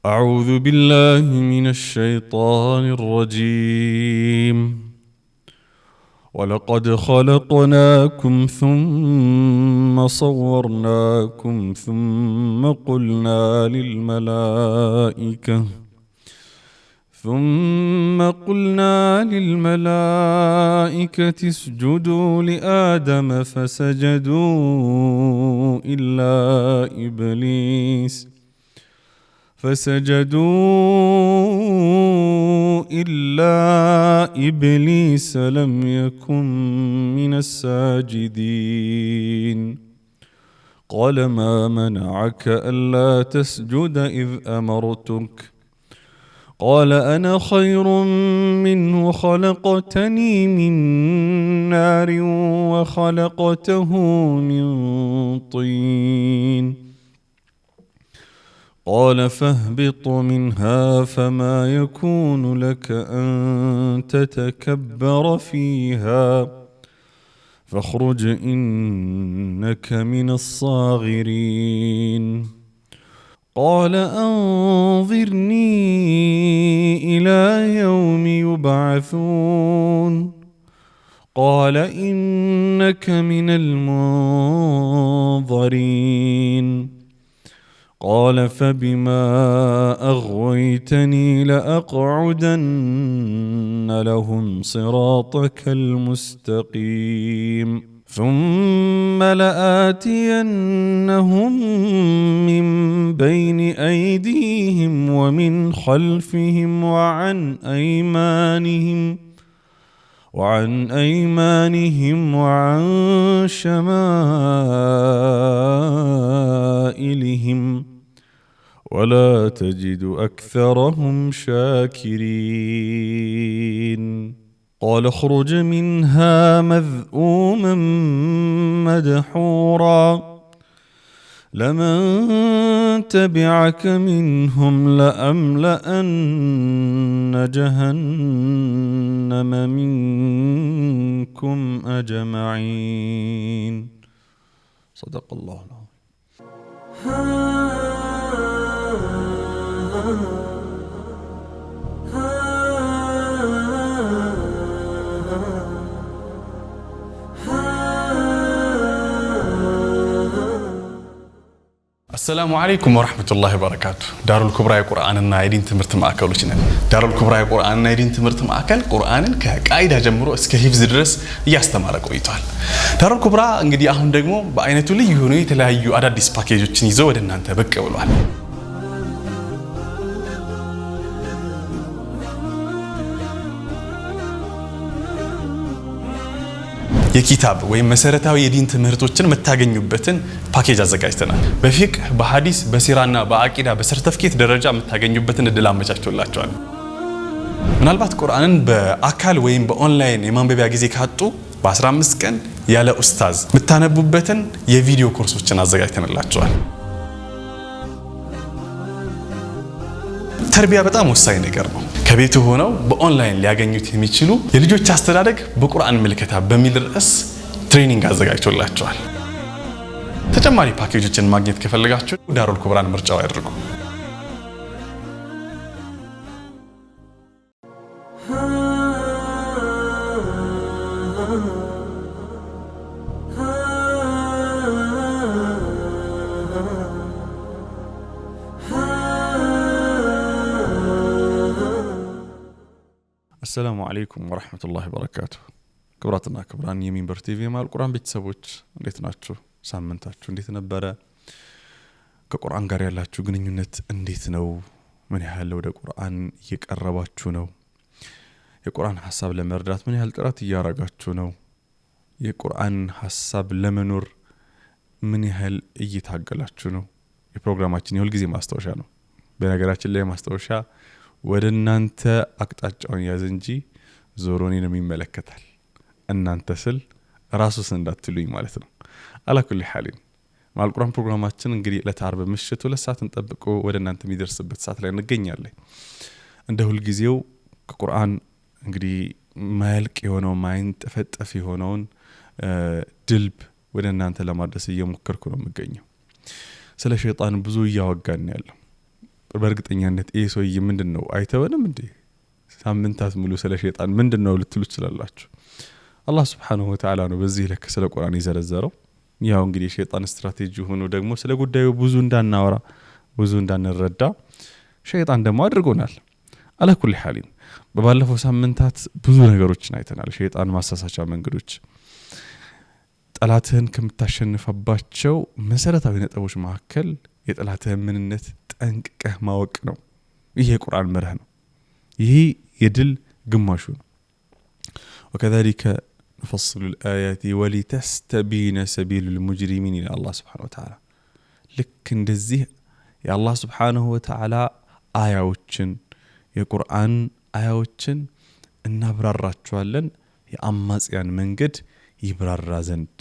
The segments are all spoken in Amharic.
أعوذ بالله من الشيطان الرجيم. ولقد خلقناكم ثم صورناكم ثم قلنا للملائكة اسجدوا لآدم فسجدوا إلا إبليس لم يكن من الساجدين. قال ما منعك ألا تسجد إذ أمرتك؟ قال أنا خير منه خلقتني من نار وخلقته من طين. قال فاهبط منها فما يكون لك أن تتكبر فيها فاخرج إنك من الصاغرين. قال أنظرني إلى يوم يبعثون. قال إنك من المنظرين. قال فبما أغويتني لأقعدن لهم صراطك المستقيم ثم لآتينهم من بين أيديهم ومن خلفهم وعن أيمانهم وعن شمائلهم ولا تجد أكثرهم شاكرين. قال اخرج منها مذءوما مدحورا لمن تبعك منهم لأملأن جهنم منكم أجمعين. صدق الله العظيم. السلام عليكم ورحمة الله وبركاته. دار الكبرى قرآن النايدين تمرت معاكلوشنا. دار الكبرى قرآن النايدين تمرت معاكل قرآن كقاعدة جمرو اسك حفظ درس يستمر ቆይቷል. دار الكبرى እንግዲህ አሁን ደግሞ በአይነቱ ልዩ ሆኖ የተለያዩ አዳዲስ ፓኬጆችን ይዘው ወደ እናንተ ብቅ ብሏል። የኪታብ ወይም መሰረታዊ የዲን ትምህርቶችን መታገኙበትን ፓኬጅ አዘጋጅተናል። በፊቅህ፣ በሐዲስ፣ በሲራና በአቂዳ በሰርተፍኬት ደረጃ መታገኙበትን እድል አመቻችቶላችኋል። ምናልባት ቁርአንን በአካል ወይም በኦንላይን የማንበቢያ ጊዜ ካጡ በ15 ቀን ያለ ኡስታዝ መታነቡበትን የቪዲዮ ኮርሶችን አዘጋጅተንላችኋል። ተርቢያ በጣም ወሳኝ ነገር ነው። ከቤቱ ሆነው በኦንላይን ሊያገኙት የሚችሉ የልጆች አስተዳደግ በቁርአን ምልከታ በሚል ርዕስ ትሬኒንግ አዘጋጅቶላችኋል። ተጨማሪ ፓኬጆችን ማግኘት ከፈለጋችሁ ዳሩል ኩብራን ምርጫው ያድርጉ። السلام عليكم ورحمة الله وبركاته. كبراتنا كبران የሚንበር ቲቪ ማል ቁርአን ቤተሰቦች እንዴት ናችሁ? ሳምንታችሁ እንዴት ነበረ? ከቁርአን ጋር ያላችሁ ግንኙነት እንዴት ነው? ምን ያህል ወደ ቁርአን እየቀረባችሁ ነው? የቁርአን ሐሳብ ለመረዳት ምን ያህል ጥረት እያረጋችሁ ነው? የቁርአን ሐሳብ ለመኖር ምን ያህል እየታገላችሁ ነው? የፕሮግራማችን የሁል ጊዜ ማስታወሻ ነው። በነገራችን ላይ ማስታወሻ ወደ እናንተ አቅጣጫውን ያዝ እንጂ ዞሮኔን የሚመለከታል። እናንተ ስል ራሱስ እንዳትሉኝ ማለት ነው። አላኩል ሐሊን ማልቁራን ፕሮግራማችን እንግዲህ ለታርብ ምሽት 2 ሰዓት እንጠብቆ ወደ እናንተ የሚደርስበት ሰዓት ላይ እንገኛለን። እንደ ሁሉ ጊዜው ከቁርአን እንግዲህ ማያልቅ የሆነው ማይንጠፈጠፍ የሆነውን ድልብ ወደ እናንተ ለማድረስ እየሞከርኩ ነው የምገኘው። ስለ ሸይጣን ብዙ እያወጋን ያለው በእርግጠኛነት ይሄ ሰውዬ ምንድነው አይተወንም እንዴ ሳምንታት ሙሉ ስለ ሸይጣን ምንድነው ልትሉ ትችላላችሁ። አላህ Subhanahu Wa Ta'ala ነው በዚህ ልክ ስለ ቁርአን ይዘረዘረው። ያው እንግዲህ ሸይጣን ስትራቴጂ ሆኖ ደግሞ ስለ ጉዳዩ ብዙ እንዳናወራ ብዙ እንዳንረዳ ሸይጣን ደግሞ አድርጎናል። አለኩል ሐሊን በባለፈው ሳምንታት ብዙ ነገሮችን አይተናል። ሸይጣን ማሳሳቻ መንገዶች ጠላትህን ከምታሸንፈባቸው መሰረታዊ ነጥቦች መካከል የጠላትህን ምንነት ጠንቅቀህ ማወቅ ነው። ይሄ የቁርአን መርህ ነው። ይሄ የድል ግማሹ ነው። وكذلك نفصل الآيات ولتستبين سبيل المجرمين إلى الله سبحانه وتعالى لك እንደዚህ የአላህ Subhanahu Wa Ta'ala አያዎችን የቁርአን አያዎችን እናብራራቸዋለን የአማጽያን መንገድ ይብራራ ዘንድ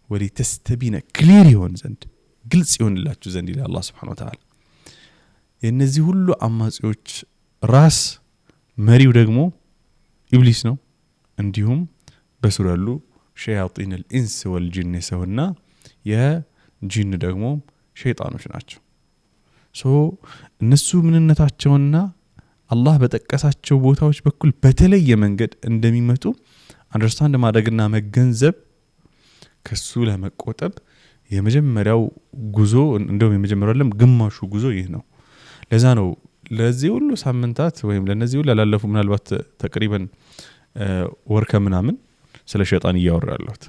ولتستبين ክሊር ይሆን ዘንድ ግልጽ ይሆንላችሁ ዘንድ ይላል አላህ Subhanahu Wa Ta'ala። የነዚህ ሁሉ አማጽዮች ራስ መሪው ደግሞ ኢብሊስ ነው። እንዲሁም በስሩ ያሉ ሸያጢን الانس والجن ሰውና የጂን ደግሞ ሸይጣኖች ናቸው። እነሱ ምንነታቸውና አላህ በጠቀሳቸው ቦታዎች በኩል በተለየ መንገድ እንደሚመጡ አንደርስታንድ ማድረግና መገንዘብ ከሱ ለመቆጠብ የመጀመሪያው ጉዞ እንደውም የመጀመሪያው ዓለም ግማሹ ጉዞ ይህ ነው። ለዛ ነው ለዚህ ሁሉ ሳምንታት ወይም ለነዚህ ሁሉ ያላለፉ ምናልባት ተቅሪበን ወር ከምናምን ስለ ሸይጣን እያወራለሁት።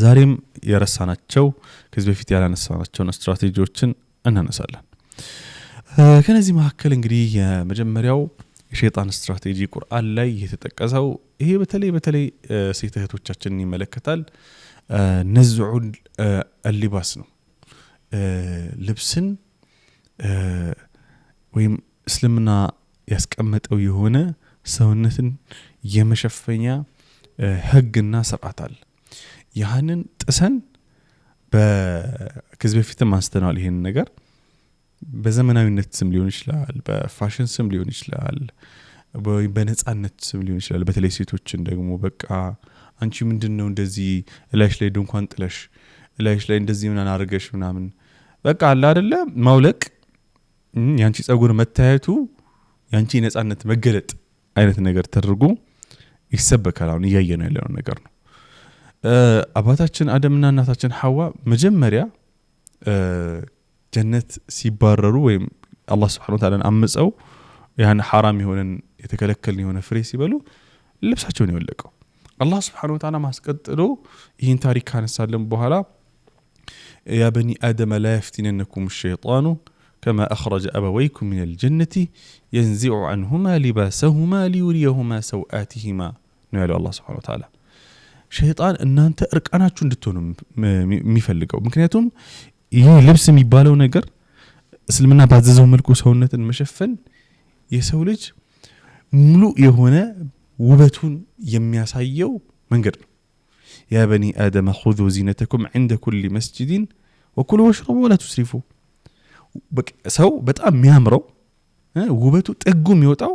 ዛሬም የረሳናቸው ከዚህ በፊት ያላነሳናቸውን ስትራቴጂዎችን እናነሳለን። ከነዚህ መካከል እንግዲህ የመጀመሪያው የሸይጣን ስትራቴጂ ቁርአን ላይ የተጠቀሰው ይሄ በተለይ ሴት እህቶቻችንን ይመለከታል። ነዝዑል አልሊባስ ነው። ልብስን ወይም እስልምና ያስቀመጠው የሆነ ሰውነትን የመሸፈኛ ህግና ስርዓት አለ። ያንን ጥሰን ከዚህ በፊትም አንስተናል። ይሄን ነገር በዘመናዊነት ስም ሊሆን ይችላል፣ በፋሽን ስም ሊሆን ይችላል፣ በነጻነት ስም ሊሆን ይችላል። በተለይ ሴቶችን ደግሞ በቃ አንቺ ምንድነው እንደዚህ ላይሽ ላይ ድንኳን ጥለሽ ላይሽ ላይ እንደዚህ ምን አናርገሽ ምናምን በቃ አለ አይደለ ማውለቅ ያንቺ ጸጉር መታየቱ ያንቺ ነጻነት መገለጥ አይነት ነገር ተደርጎ ይሰበካል። አሁን እያየነው ያለው ነገር ነው። አባታችን አደምና እናታችን ሐዋ መጀመሪያ ጀነት ሲባረሩ ወይም አላህ Subhanahu Wa Ta'ala አመፀው ያን حرام የሆነን የተከለከልን የሆነ ፍሬ ሲበሉ ልብሳቸውን ያወለቀው አላህ Subhanahu Wa Ta'ala ማስቀጥሎ ይህን ታሪክ ካነሳለን በኋላ يا بني آدم لا يفتننكم الشيطان كما أخرج أبويكم من الجنة ينزع عنهما لباسهما ليريهما سوآتهما نقول الله سبحانه وتعالى شيطان ان انت ارقاناچو እንድትሆኑ የሚፈልገው ምክንያቱም ይሄ ልብስ የሚባለው ነገር እስልምና ባዘዘው መልኩ ሰውነትን መሸፈን የሰው ልጅ ሙሉ የሆነ ውበቱን የሚያሳየው መንገድ ነው። يا بني آدم خذوا زينتكم عند كل مسجد وكلوا واشربوا ولا تسرفوا ሰው በጣም የሚያምረው ውበቱ ጥጉም ይወጣው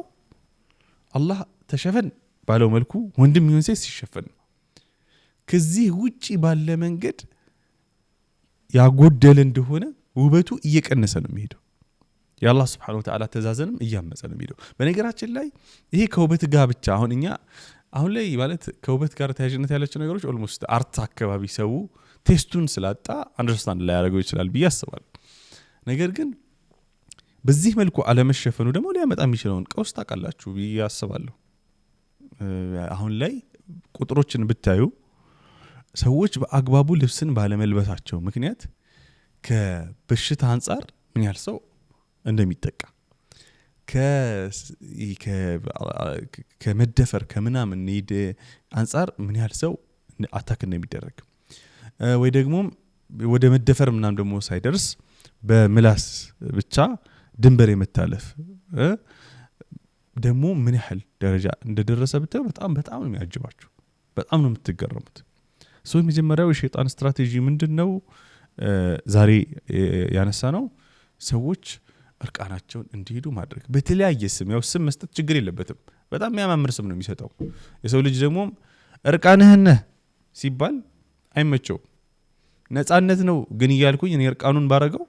አላህ ተሸፈን ባለው መልኩ ወንድም ይሁን ሴት ሲሸፈን ከዚህ ውጪ ባለ መንገድ ያጎደለ እንደሆነ ውበቱ እየቀነሰ ነው የሚሄደው። የአላህ Subhanahu Wa Ta'ala ተዛዘንም እያመፀ ነው የሚሄደው። በነገራችን ላይ ይሄ ከውበት ጋር ብቻ አሁን ላይ ማለት ከውበት ጋር ተያያዥነት ያላቸው ነገሮች ኦልሞስት አርት አካባቢ ሰው ቴስቱን ስላጣ አንደርስታንድ ላይ ያደርገው ይችላል ብዬ አስባለሁ። ነገር ግን በዚህ መልኩ አለመሸፈኑ ደግሞ ሊያመጣ የሚችለውን ቀውስ ታውቃላችሁ ብዬ አስባለሁ። አሁን ላይ ቁጥሮችን ብታዩ ሰዎች በአግባቡ ልብስን ባለመልበሳቸው ምክንያት ከበሽታ አንፃር ምን ያህል ሰው እንደሚጠቃ ከመደፈር ከምናምን need አንፃር ምን ያህል ሰው አታክ እንደሚደረግ ወይ ደግሞ ወደ መደፈር ምናምን ደግሞ ሳይደርስ በምላስ ብቻ ድንበር የመታለፍ ደግሞ ምን ያህል ደረጃ እንደደረሰ ብታዩ በጣም ነው የሚያጅባችሁ። በጣም ነው የምትገረሙት። የመጀመሪያው የሸይጣን ስትራቴጂ ምንድነው? ዛሬ ያነሳ ነው ሰዎች እርቃናቸውን እንዲሄዱ ማድረግ በተለያየ ስም ያው ስም መስጠት ችግር የለበትም በጣም የሚያማምር ስም ነው የሚሰጠው የሰው ልጅ ደግሞ እርቃንህን ሲባል አይመቸው ነፃነት ነው ግን ይያልኩኝ እኔ እርቃኑን ባረጋው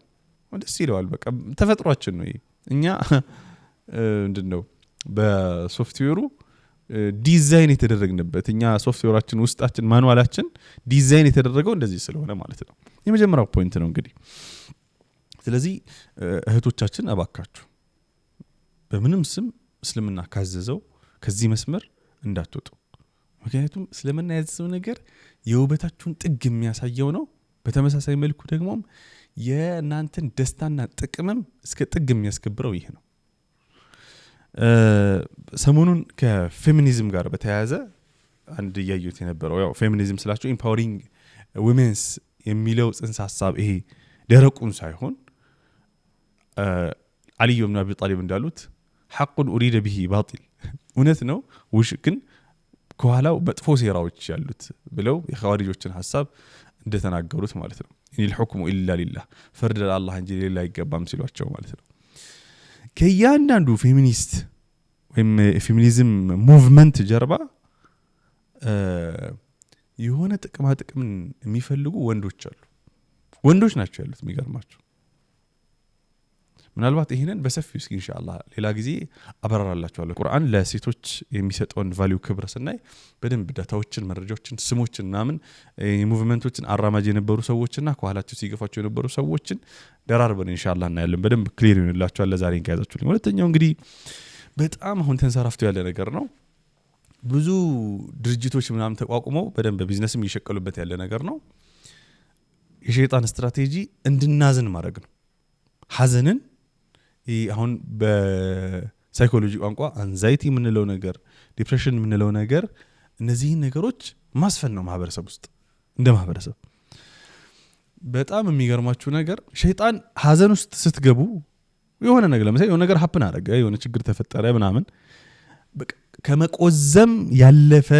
ደስ ይለዋል በቃ ተፈጥሯችን ነው እኛ ምንድነው በሶፍትዌሩ ዲዛይን የተደረግንበት እኛ ሶፍትዌራችን ውስጣችን ማኑዋላችን ዲዛይን የተደረገው እንደዚህ ስለሆነ ማለት ነው የመጀመሪያው ፖይንት ነው እንግዲህ ስለዚህ እህቶቻችን አባካችሁ በምንም ስም እስልምና ካዘዘው ከዚህ መስመር እንዳትወጡ ምክንያቱም እስልምና ያዘዘው ነገር የውበታችሁን ጥግ የሚያሳየው ነው በተመሳሳይ መልኩ ደግሞ የናንተን ደስታና ጥቅምም እስከ ጥግ የሚያስከብረው ይሄ ነው ሰሞኑን ከፌሚኒዝም ጋር በተያያዘ አንድ ያዩት የነበረው ያው ፌሚኒዝም ስላችሁ ኢምፓወሪንግ ዊሜንስ የሚለው ጽንሰ ሐሳብ ይሄ ደረቁን ሳይሆን አሊ ኢብኑ አቢ ጣሊብ እንዳሉት ሐቁን ኡሪደ ቢሂ ባጢል እውነት ነው ውሽ ግን ከኋላው መጥፎ ሴራዎች ያሉት ብለው የኻዋሪጆችን ሐሳብ እንደተናገሩት ማለት ነው ኢኒል ሁክሙ ኢላ ሊላህ ፈርድ ለአላህ እንጂ ሌላ አይገባም ሲሏቸው ማለት ነው ከያንዳንዱ ፌሚኒስት ወይም ፌሚኒዝም ሙቭመንት ጀርባ የሆነ ጥቅማ ጥቅምን የሚፈልጉ ወንዶች ናቸው ያሉት የሚገርማቸው ምናልባት ይሄንን በሰፊው እስኪ ኢንሻአላህ ሌላ ጊዜ አበራራላችኋለሁ ቁርአን ለሴቶች የሚሰጠውን ቫልዩ ክብር ስናይ በደንብ ዳታዎችን መረጃዎችን ስሞችን ምናምን የሙቭመንቶችን አራማጅ የነበሩ ሰዎችና ከኋላቸው ሲገፋቸው የነበሩ ሰዎችን ደራርበን ኢንሻአላህ እናያለን በደንብ ክሊር ይሆንላችኋል ለዛሬ እንጋያዛችሁልኝ ሁለተኛው እንግዲህ በጣም አሁን ተንሰራፍቶ ያለ ነገር ነው ብዙ ድርጅቶች ምናምን ተቋቁመው በደንብ ቢዝነስም እየሸቀሉበት ያለ ነገር ነው የሸይጣን ስትራቴጂ እንድናዝን ማድረግ ነው ሐዘንን አሁን በሳይኮሎጂ ቋንቋ አንዛይቲ የምንለው ነገር ዲፕሬሽን የምንለው ነገር እነዚህ ነገሮች ማስፈን ነው ማህበረሰብ ውስጥ እንደ ማህበረሰብ በጣም የሚገርማችሁ ነገር ሸይጣን ሐዘን ውስጥ ስትገቡ የሆነ ነገር ለምሳሌ የሆነ ነገር ሀፕን አደረገ የሆነ ችግር ተፈጠረ ምናምን ከመቆዘም ያለፈ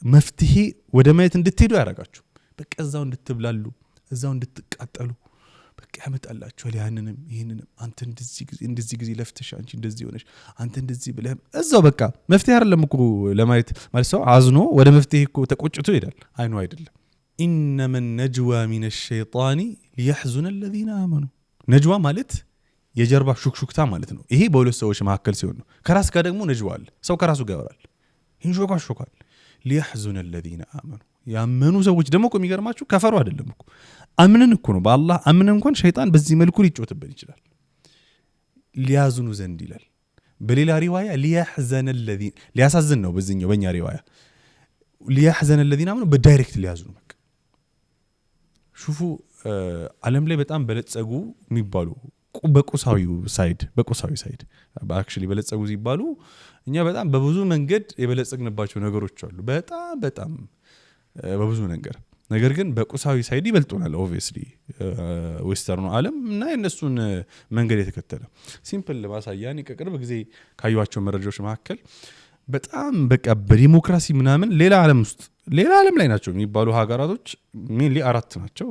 መፍትሄ ወደ ማየት እንድትሄዱ ያደርጋችሁ በቃ እዛው እንድትብላሉ እዛው እንድትቃጠሉ በቃ ያመጣላችኋል ያንንም ይሄንንም አንተ እንደዚህ ጊዜ ለፍተሽ አንቺ እንደዚህ ሆነሽ አንተ እንደዚህ ብለህ እዛው በቃ መፍትሄ አይደለም እኮ ለማየት ማለት ሰው አዝኖ ወደ መፍትሄ እኮ ተቆጭቶ ይሄዳል አይኑ አይደለም ኢነመ ነጅዋ ሚነ ሸይጣኒ ሊያህዙነ الذين آمنوا ነጅዋ ማለት የጀርባ ሹክሹክታ ማለት ነው ይሄ በሁለት ሰዎች መካከል ሲሆን ነው ከራስ ጋር ደግሞ ነጅዋ አለ ሰው ከራሱ ጋር ያወራል ይንሾካሾካል ሊያህዙነ الذين آمنوا ያመኑ ሰዎች ደግሞ እኮ የሚገርማችሁ ከፈሩ አይደለም እኮ አምነን እኮ ነው በአላህ አምነን እንኳን ሸይጣን በዚህ መልኩ ሊጮትብን ይችላል ሊያዝኑ ዘንድ ይላል በሌላ ሪዋያ ሊያህዘነ الذين ሊያሳዝን ነው በዚህኛው በእኛ ሪዋያ ሊያህዘነ الذين آمنوا በዳይሬክት ሊያዝኑ በቃ ሹፉ ዓለም ላይ በጣም በለጸጉ የሚባሉ በቁሳዊ ሳይድ አክቹሊ በለጸጉ ሲባሉ እኛ በጣም በብዙ መንገድ የበለጸግንባቸው ነገሮች አሉ በጣም በብዙ ነገር ግን በቁሳዊ ሳይድ ይበልጡናል ኦብቪየስሊ ዌስተርኑ ዓለም እና የነሱን መንገድ የተከተለ ሲምፕል ለማሳያን ከቅርብ ጊዜ ካዩዋቸው መረጃዎች መካከል በጣም በቃ በዲሞክራሲ ምናምን ሌላ ዓለም ላይ ናቸው የሚባሉ ሀገራቶች ሜንሊ 4 ናቸው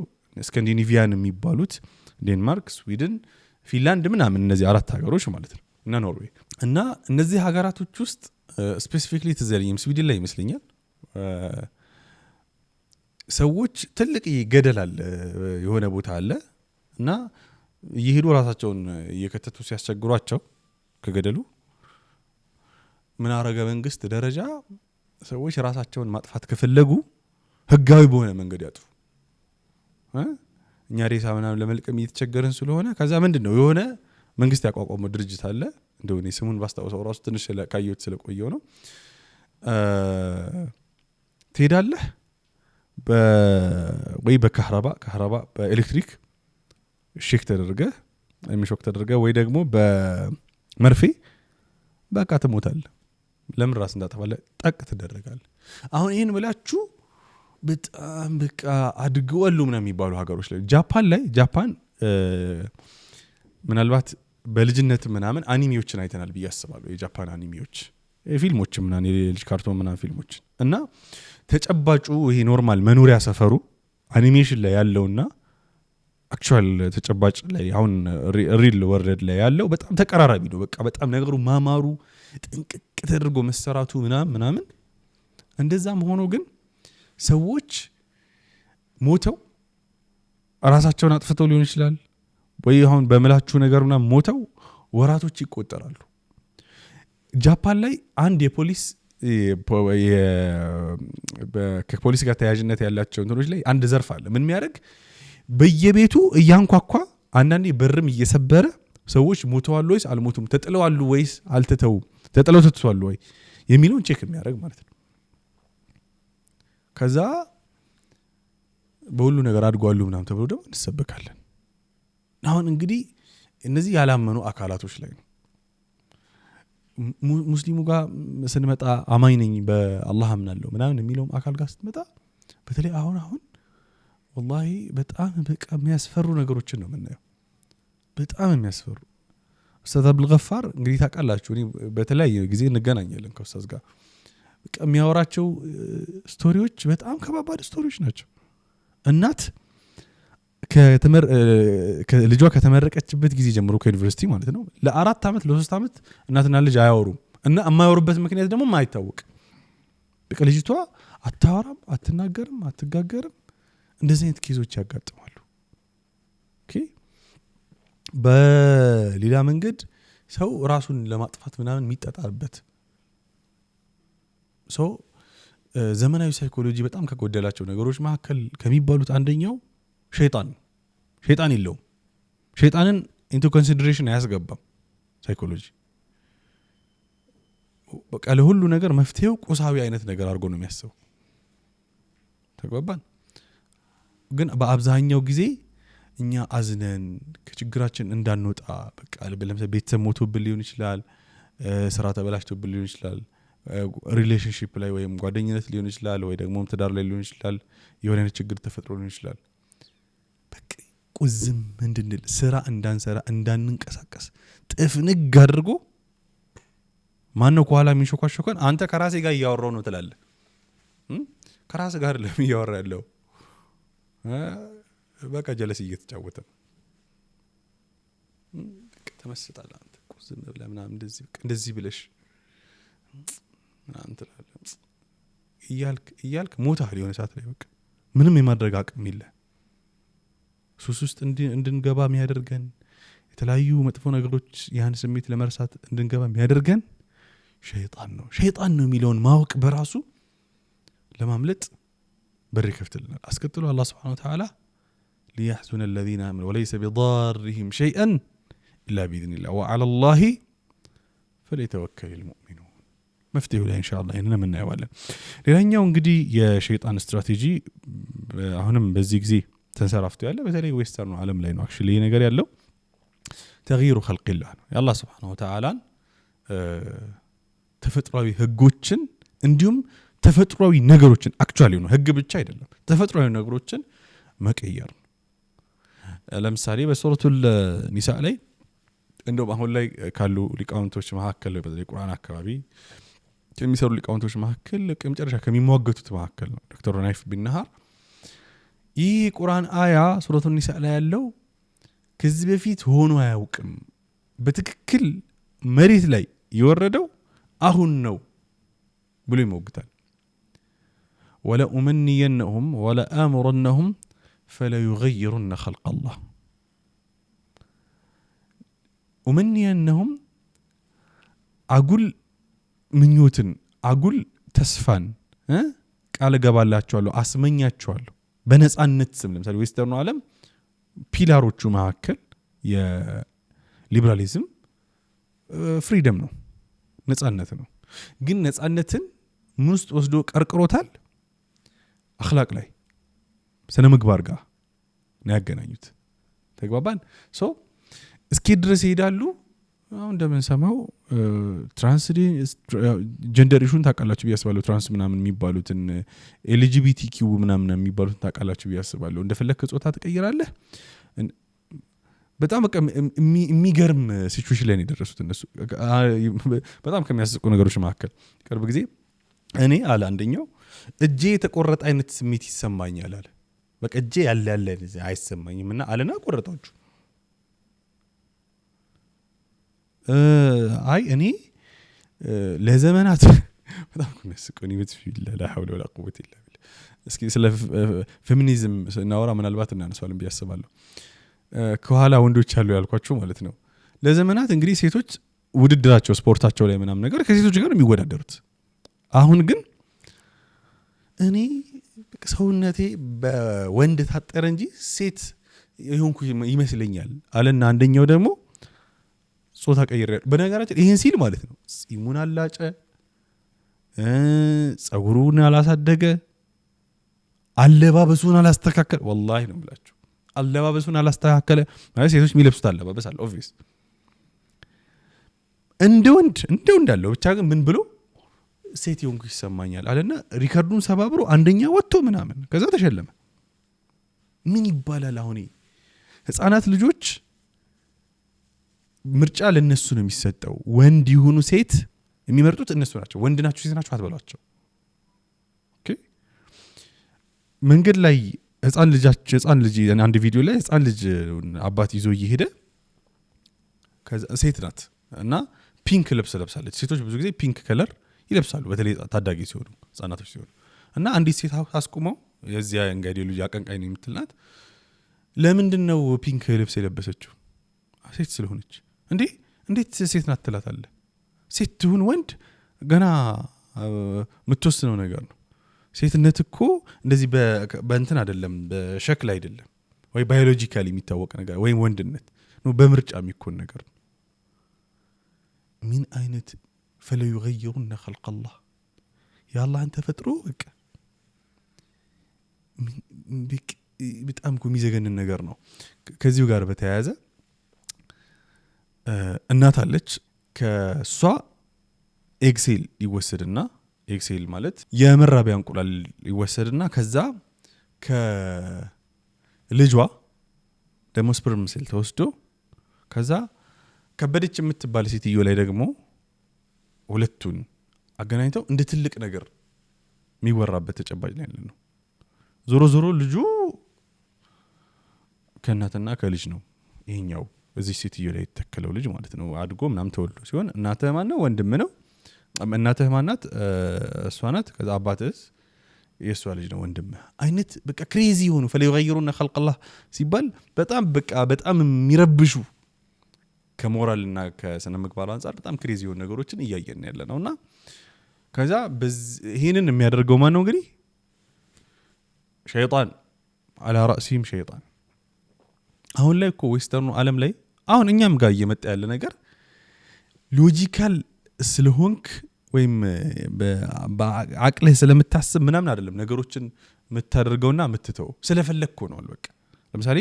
ስካንዲኔቪያን የሚባሉት ዴንማርክ ስዊድን ፊንላንድ ምናምን እነዚህ 4 ሀገሮች ማለት ነው እና ኖርዌይ እና እነዚህ ሀገራቶች ውስጥ ስፔሲፊክሊ ተዘልኝም ስዊድን ላይ ይመስለኛል ሰዎች ትልቅ ገደል አለ የሆነ ቦታ አለ እና ይሄዱ ራሳቸውን እየከተቱ ሲያስቸግሯቸው ከገደሉ ምን አረገ መንግስት ደረጃ ሰዎች ራሳቸውን ማጥፋት ከፈለጉ ህጋዊ በሆነ መንገድ ያጥፉ እኛ ሬሳ ምናምን ለመልቀም እየተቸገረን ስለሆነ ከዛ ምንድነው የሆነ መንግስት ያቋቋመው ድርጅት አለ እንደሆነ ስሙን ባስታውሰው ራሱ ትንሽ ለቃየት ስለቆየው ነው ትሄዳለህ ወይ በካህራባ በኤሌክትሪክ ሼክ ተደረገ ወይ ደግሞ በመርፌ በቃ ትሞታለህ ለምን ራስ እንዳጠፋለህ ጠቅ ትደረጋለህ አሁን ይሄን ብላችሁ በጣም በቃ አድገዋሉ ምናምን የሚባሉ ሀገሮች ላይ ጃፓን ምናልባት በልጅነት ምናምን አኒሜዎችን አይተናል ብዬ አስባለሁ የጃፓን አኒሜዎች ፊልሞች ምናምን የልጅ ካርቶን ምናምን ፊልሞች እና ተጨባጩ ይሄ ኖርማል መኖሪያ ሰፈሩ አኒሜሽን ላይ ያለውና አክቹዋል ተጨባጭ ላይ አሁን ሪል ወርልድ ላይ ያለው በጣም ተቀራራቢ ነው። በቃ በጣም ነገሩ ማማሩ ጥንቅቅ ተደርጎ መሰራቱ ምናምን እንደዛም ሆኖ ግን ሰዎች ሞተው ራሳቸውን አጥፍተው ሊሆን ይችላል ወይ አሁን በመላችሁ ነገርና ሞተው ወራቶች ይቆጠራሉ። ጃፓን ላይ አንድ የፖሊስ ከፖሊስ ጋር ተያያዥነት ያላቸው እንትኖች ላይ አንድ ዘርፍ አለ። ምን የሚያደርግ በየቤቱ እያንኳኳ አንዳንዴ በርም እየሰበረ ሰዎች ሞተዋል ወይስ አልሞቱም፣ ተጥለዋል ወይስ አልተተው፣ ተጥለው ተጥቷል ወይ የሚለውን ቼክ የሚያደርግ ማለት ነው። ከዛ በሁሉ ነገር አድጓሉ ምናምን ተብሎ ደግሞ እንሰበካለን። አሁን እንግዲህ እነዚህ ያላመኑ አካላቶች ላይ ነው። ሙስሊሙ ጋር ስንመጣ አማኝ ነኝ በአላህ አምናለሁ ምናምን የሚለውም አካል ጋር ስትመጣ በተለይ አሁን ወላሂ በጣም በቃ የሚያስፈሩ ነገሮችን ነው የምናየው። በጣም የሚያስፈሩ ኡስታዝ አብዱል ገፋር እንግዲህ ታውቃላችሁ፣ እኔ በተለያየ ጊዜ እንገናኛለን ከኡስታዝ ጋር። በቃ የሚያወራቸው ስቶሪዎች በጣም ከባባድ ስቶሪዎች ናቸው። እናት ልጇ ከተመረቀችበት ጊዜ ጀምሮ ከዩኒቨርሲቲ ማለት ነው ለ4 ዓመት ለ3 ዓመት እናትና ልጅ አያወሩም እና የማያወሩበት ምክንያት ደግሞ ማይታወቅ። በቃ ልጅቷ አታወራም፣ አትናገርም፣ አትጋገርም። እንደዚህ አይነት ኬዞች ያጋጥማሉ። ኦኬ በሌላ መንገድ ሰው ራሱን ለማጥፋት ምናምን የሚጣጣርበት ሰው ዘመናዊ ሳይኮሎጂ በጣም ከጎደላቸው ነገሮች መካከል ከሚባሉት አንደኛው ሸይጣን የለውም። ሸይጣንን ኢንቱ ኮንሲደሬሽን አያስገባም ሳይኮሎጂ። በቃ ለሁሉ ነገር መፍትሄው ቁሳዊ አይነት ነገር አድርጎ ነው የሚያስበው። ተግባባን? ግን በአብዛኛው ጊዜ እኛ አዝነን ከችግራችን እንዳንወጣ በቃ ለምሳሌ ቤተሰብ ሞቶብን ሊሆን ይችላል፣ ስራ ተበላሽቶብን ሊሆን ይችላል፣ ሪሌሽንሺፕ ላይ ወይም ጓደኝነት ሊሆን ይችላል፣ ወይ ደግሞ ትዳር ላይ ሊሆን ይችላል፣ የሆነ አይነት ችግር ተፈጥሮ ሊሆን ይችላል። በቃ ቁዝም እንድንል ስራ እንዳንሰራ እንዳንንቀሳቀስ ጥፍንግ አድርጎ ማነው ከኋላ የሚሾካሾከን? አንተ ከራሴ ጋር እያወራው ነው ትላለህ። ከራስ ጋር ለምን እያወራ ያለው? በቃ ጀለስ እየተጫወተ ተመስጣላ አንተ ቁዝም ብለህ ምናምን እንደዚህ ብለሽ ምናምን ትላለህ እያልክ ሞታል የሆነ ሰዓት ላይ በቃ ምንም የማድረግ አቅም የለህ። ሱስ ውስጥ እንድንገባ የሚያደርገን የተለያዩ መጥፎ ነገሮች ያን ስሜት ለመርሳት እንድንገባ የሚያደርገን ሸይጣን ነው የሚለውን ማወቅ በራሱ ለማምለጥ በር ይከፍትልናል። አስከትሎ አላህ Subhanahu Wa Ta'ala ليحزن الذين آمنوا وليس بضارهم شيئا إلا بإذن الله وعلى الله فليتوكل المؤمنون መፍትሄው ላይ ኢንሻአላህ ይሄንን እናየዋለን። ሌላኛው እንግዲህ የሸይጣን ስትራቴጂ አሁንም በዚህ ጊዜ ተንሰራፍቶ ያለ በተለይ ዌስተርን ዓለም ላይ ነው አክቹሊ ይሄ ነገር ያለው ተግይሩ ኸልቅላህ ነው። የአላህ Subhanahu Wa Ta'ala ተፈጥሯዊ ህጎችን እንዲሁም ተፈጥሯዊ ነገሮችን አክቹአሊ ነው ህግ ብቻ አይደለም ተፈጥሯዊ ነገሮችን መቀየር ነው። ለምሳሌ በሱረቱል ኒሳ ላይ እንደውም አሁን ላይ ካሉ ሊቃውንቶች መካከል በተለይ ቁርአን አካባቢ ከሚሰሩ ሊቃውንቶች መካከል ከመጨረሻ ከሚሟገቱት መካከል ነው ዶክተር ናይፍ ቢንሃር። ይህ ቁርአን አያ ሱረቱል ኒሳ ላይ ያለው ከዚህ በፊት ሆኖ አያውቅም፣ በትክክል መሬት ላይ የወረደው አሁን ነው ብሎ ይሞግታል። ወለኡመንየነሁም ወለአምረነሁም ፈለዩገይሩነ ኸልቀላህ። ኡመንየነሁም አጉል ምኞትን አጉል ተስፋን ቃል ገባላቸዋለሁ አስመኛቸዋለሁ በነጻነት ስም። ለምሳሌ ዌስተርኑ ዓለም ፒላሮቹ መካከል የሊበራሊዝም ፍሪደም ነው፣ ነጻነት ነው። ግን ነጻነትን ምን ውስጥ ወስዶ ቀርቅሮታል? አኽላቅ ላይ ስነ ምግባር ጋር ነው ያገናኙት። ተግባባን? እስኪ ድረስ ይሄዳሉ። አሁን እንደምንሰማው ጀንደር ኢሹን ታውቃላችሁ ብዬ አስባለሁ። ትራንስ ምናምን የሚባሉትን ኤልጂቢቲኪው ምናምን የሚባሉትን ታውቃላችሁ ብዬ አስባለሁ። እንደፈለክ ጾታ ትቀይራለህ። በጣም በቃ የሚገርም ሲቹዌሽን ላይ ነው የደረሱት እነሱ። በጣም ከሚያስቁ ነገሮች መካከል ቅርብ ጊዜ እኔ አለ አንደኛው እጄ የተቆረጠ አይነት ስሜት ይሰማኛል አለ። በቃ እጄ ያለ አይሰማኝምና አለና ቆረጣችሁ። አይ እኔ ለዘመናት በጣም ነው የሚስቀኝ لا حول ولا قوه الا بالله። እስኪ ስለ ፌሚኒዝም እናወራ ምናልባት እናነሳለን ብዬ አስባለሁ። ከኋላ ወንዶች አሉ ያልኳችሁ ማለት ነው። ለዘመናት እንግዲህ ሴቶች ውድድራቸው ስፖርታቸው ላይ ምናምን ነገር ከሴቶች ጋር የሚወዳደሩት። አሁን ግን እኔ ሰውነቴ በወንድ ታጠረ እንጂ ሴት ይሁንኩ ይመስለኛል አለና አንደኛው ደግሞ ጾታ ቀይረ። በነገራችን ይሄን ሲል ማለት ነው ጺሙን አላጨ፣ ጸጉሩን አላሳደገ፣ አለባበሱን አላስተካከለ። ወላሂ ነው የምላችሁ አለባበሱን አላስተካከለ ማለት ሴቶች የሚለብሱት አለባበስ አለ ኦብቪየስ እንደ ወንድ እንዳለው ብቻ ግን ምን ብሎ ሴት ይሁንኩ ይሰማኛል አለና ሪከርዱን ሰባብሮ አንደኛ ወጥቶ ምናምን ከዛ ተሸለመ። ምን ይባላል? አሁን ህፃናት ልጆች ምርጫ ለነሱ ነው የሚሰጠው። ወንድ ይሁኑ ሴት የሚመርጡት እነሱ ናቸው። ወንድ ናችሁ ሴት ናችሁ አትበሏቸው። ኦኬ መንገድ ላይ ህፃን ልጅ አንድ ቪዲዮ ላይ ህፃን ልጅ አባት ይዞ እየሄደ ሴት ናት እና ፒንክ ልብስ ለብሳለች። ሴቶች ብዙ ጊዜ ፒንክ ከለር ይለብሳሉ በተለይ ታዳጊ ሲሆኑ ህፃናቶች ሲሆኑ እና አንዲት ሴት አስቁመው የዚያ እንግዲህ ልጅ አቀንቃኝ ነው የምትልናት ለምንድነው ፒንክ ልብስ የለበሰችው? ሴት ስለሆነች። እንዴት ሴት ናት ትላታለህ? ሴት ትሁን ወንድ ገና የምትወስነው ነገር ነው። ሴትነት እኮ እንደዚህ በእንትን አይደለም፣ በሸክል አይደለም ወይ ባዮሎጂካሊ የሚታወቅ ነገር ወይም ወንድነት ነው በምርጫ የሚኮን ነገር ነው። ምን አይነት فلا يغيرن خلق الله يا الله انت ፈጥሮ በጣም የሚዘገንን ነገር ነው። ከዚሁ ጋር በተያያዘ እናት አለች ከሷ ኤክሴል ይወሰድና ኤክሴል ማለት የመራቢያ እንቁላል ይወሰድና ከዛ ከልጇ ደግሞ ስፐርም ሴል ተወስዶ ከዛ ከበደች የምትባል ሴትዮ ላይ ደግሞ ሁለቱን አገናኝተው እንደ ትልቅ ነገር የሚወራበት ተጨባጭ ላይ ነው። ዞሮ ልጁ ከእናትና ከልጅ ነው። ይሄኛው እዚህ ሴትዮ ላይ የተከለው ልጅ ማለት ነው አድጎ ምናምን ተወልዶ ሲሆን እናትህ ማን ነው? ወንድም ነው። እናትህ ማናት? እሷ ናት። ከዛ አባትህ የእሷ ልጅ ነው ወንድም አይነት በቃ ክሬዚ ሆኑ فليغيرون خلق الله ሲባል በጣም የሚረብሹ ከሞራልና ከስነ ምግባር አንፃር በጣም ክሬዚ የሆኑ ነገሮችን እያየን ያለነውና ከዛ ይሄንን የሚያደርገው ማን ነው እንግዲህ? ሸይጣን على رأسهم ሸይጣን። አሁን ላይ እኮ ዌስተርኑ ዓለም ላይ አሁን እኛም ጋር እየመጣ ያለ ነገር ሎጂካል ስለሆንክ ወይም በአቅልህ ስለምታስብ ምናምን አይደለም ነገሮችን የምታደርገውና የምትተው ስለፈለግኩ ነው። በቃ ለምሳሌ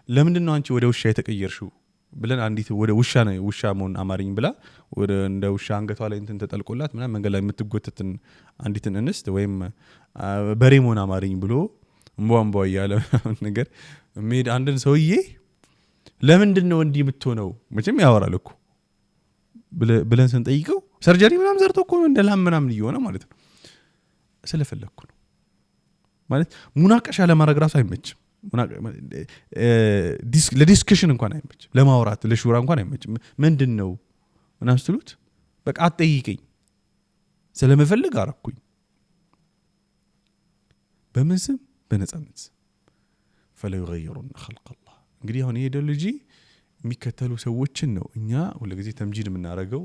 ለምንድነው አንቺ ወደ ውሻ የተቀየርሽው ብለን አንዲት ወደ ውሻ መሆን አማርኝ ብላ ወደ እንደ ውሻ አንገቷ ላይ እንትን ተጠልቆላት ምናምን መንገድ ላይ የምትጎተትን አንዲትን እንስት ወይም በሬ መሆን አማርኝ ብሎ እንቧንቧ ያለ ነገር ሜድ አንድን ሰውዬ ለምንድነው እንዲህ የምትሆነው መቼም ያወራል እኮ ብለን ስንጠይቀው ሰርጀሪ ምናምን ዘርቶ እኮ ነው እንደላም ምናምን ይሆነ ማለት ነው። ስለፈለኩ ነው ማለት ሙናቀሻ ለማድረግ ራሱ አይመችም። ለዲስከሽን እንኳን አይመችም። ለማውራት ለሹራ እንኳን አይመችም። ምንድነው ምናምን ስትሉት በቃ አትጠይቀኝ ስለመፈልግ አረኩኝ በምስም በነጻነት فلا يغيرون خلق الله። እንግዲህ አሁን ይሄ ደልጂ የሚከተሉ ሰዎችን ነው እኛ ሁሉ ጊዜ ተምጂድ የምናረገው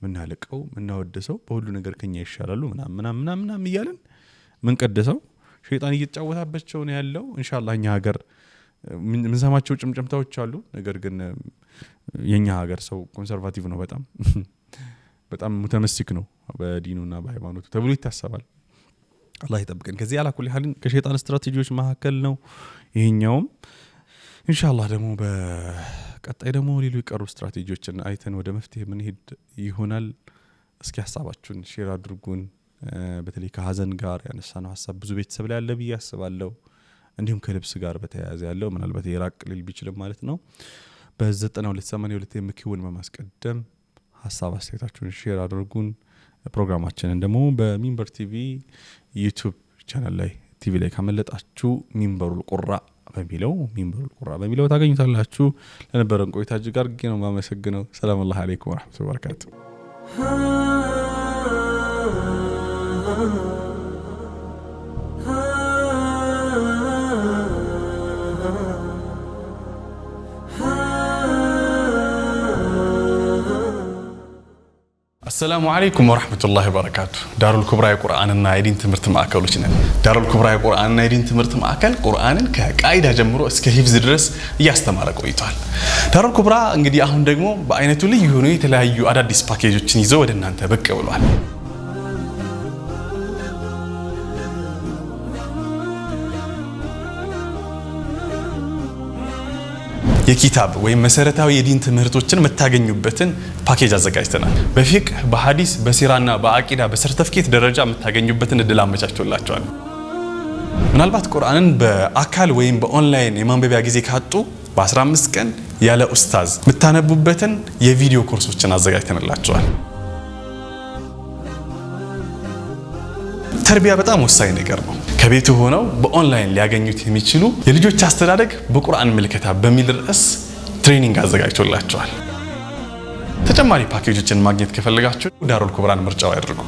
ምናለቀው ምናወደሰው በሁሉ ነገር ከኛ ይሻላሉ ምናምን እያለን ምን ቀደሰው ሸይጣን እየተጫወታባቸው ነው ያለው። ኢንሻአላህ እኛ ሀገር ምን ሰማቸው ጭምጭምታዎች አሉ። ነገር ግን የኛ ሀገር ሰው ኮንሰርቫቲቭ ነው፣ በጣም ሙተመስክ ነው በዲኑና በሃይማኖቱ ተብሎ ይታሰባል። አላህ ይጠብቀን ከዚህ ያላኩል ሐልን ከሸይጣን ስትራቴጂዎች መካከል ነው ይሄኛውም። ኢንሻአላህ ደግሞ በቀጣይ ደግሞ ሌሎች የቀሩ ስትራቴጂዎችን አይተን ወደ መፍትሄ ምን ሄድ ይሆናል። እስኪ ሐሳባችሁን ሼር አድርጉን። በተለይ ከሐዘን ጋር ያነሳነው ሐሳብ ብዙ ቤተሰብ ላይ ያለ ብዬ አስባለሁ። እንዲሁም ከልብስ ጋር በተያያዘ ያለው ምናልባት የራቅ ሊል ቢችልም ማለት ነው። በ9282 የምኪውን በማስቀደም ሐሳብ አስተያየታችሁን ሼር አድርጉን። ፕሮግራማችንን ደግሞ በሚንበር ቲቪ ዩቲዩብ ቻናል ላይ ቲቪ ላይ ካመለጣችሁ ሚንበሩል ቁራ በሚለው ታገኙታላችሁ። ለነበረን ቆይታ እጅግ አድርጌ ነው የማመሰግነው። ሰላም አለይኩም ወራህመቱላሂ ወበረካቱ። السلام عليكم ورحمة الله وبركاته. دار الكبرى قرآن النايدين تمرت معاكلوش نعم. دار الكبرى قرآن النايدين تمرت معاكل قرآن كقاعدة جمرو اسك حفظ درس يستمر ቆይቷል። دار الكبرى እንግዲህ አሁን ደግሞ በአይነቱ ልዩ ሆኖ የተለያዩ አዳዲስ ፓኬጆችን ይዘው ወደ እናንተ ብቅ ብሏል። የኪታብ ወይም መሰረታዊ የዲን ትምህርቶችን መታገኙበትን ፓኬጅ አዘጋጅተናል። በፊቅህ በሐዲስ በሲራና በአቂዳ በሰርተፍኬት ደረጃ መታገኙበትን እድል አመቻችቶላችኋል። ምናልባት ቁርአንን በአካል ወይም በኦንላይን የማንበቢያ ጊዜ ካጡ በ15 ቀን ያለ ኡስታዝ መታነቡበትን የቪዲዮ ኮርሶችን አዘጋጅተንላችኋል። ተርቢያ በጣም ወሳኝ ነገር ነው። ከቤቱ ሆነው በኦንላይን ሊያገኙት የሚችሉ የልጆች አስተዳደግ በቁርአን ምልከታ በሚል ርዕስ ትሬኒንግ አዘጋጅቶላችኋል። ተጨማሪ ፓኬጆችን ማግኘት ከፈለጋችሁ ዳሩል ኩብራን ምርጫው ያድርጉ።